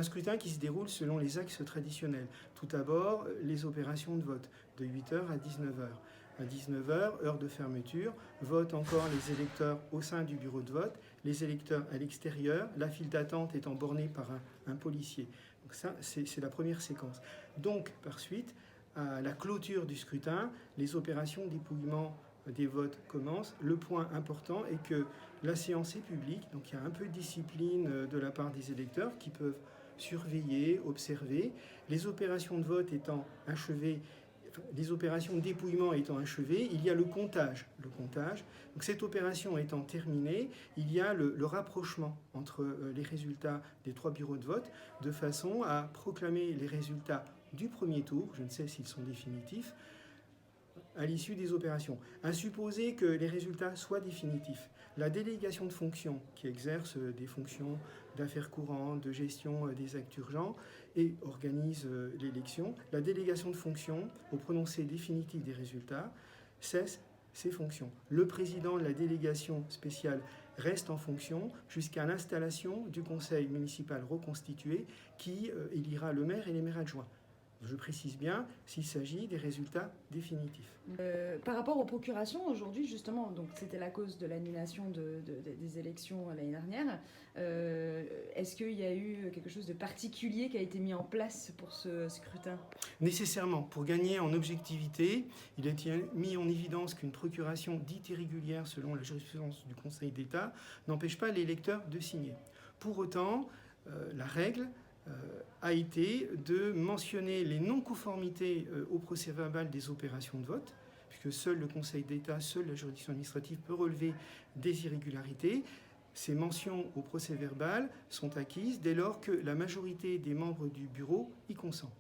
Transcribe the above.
Un scrutin qui se déroule selon les axes traditionnels. Tout d'abord, les opérations de vote, de 8h à 19h. À 19h, heure de fermeture, votent encore les électeurs au sein du bureau de vote, les électeurs à l'extérieur, la file d'attente étant bornée par un policier. Donc ça, c'est la première séquence. Donc, par suite, à la clôture du scrutin, les opérations dépouillement des votes commencent. Le point important est que la séance est publique, donc il y a un peu de discipline de la part des électeurs qui peuvent surveiller, observer. Les opérations de vote étant achevées, les opérations de dépouillement étant achevées, il y a le comptage. Donc cette opération étant terminée, il y a le rapprochement entre les résultats des 3 bureaux de vote, de façon à proclamer les résultats du premier tour, je ne sais s'ils sont définitifs, à l'issue des opérations. À supposer que les résultats soient définitifs, la délégation de fonctions, qui exerce des fonctions d'affaires courantes, de gestion des actes urgents et organise l'élection, la délégation de fonctions, au prononcé définitif des résultats, cesse ses fonctions. Le président de la délégation spéciale reste en fonction jusqu'à l'installation du conseil municipal reconstitué qui élira le maire et les maires adjoints. Je précise bien s'il s'agit des résultats définitifs. Par rapport aux procurations, aujourd'hui, justement, donc c'était la cause de l'annulation des élections l'année dernière. Est-ce qu'il y a eu quelque chose de particulier qui a été mis en place pour ce scrutin ? Nécessairement, pour gagner en objectivité, il a été mis en évidence qu'une procuration dite irrégulière, selon la jurisprudence du Conseil d'État, n'empêche pas l'électeur de signer. Pour autant, la règle a été de mentionner les non-conformités au procès-verbal des opérations de vote, puisque seul le Conseil d'État, seule la juridiction administrative peut relever des irrégularités. Ces mentions au procès-verbal sont acquises dès lors que la majorité des membres du bureau y consent.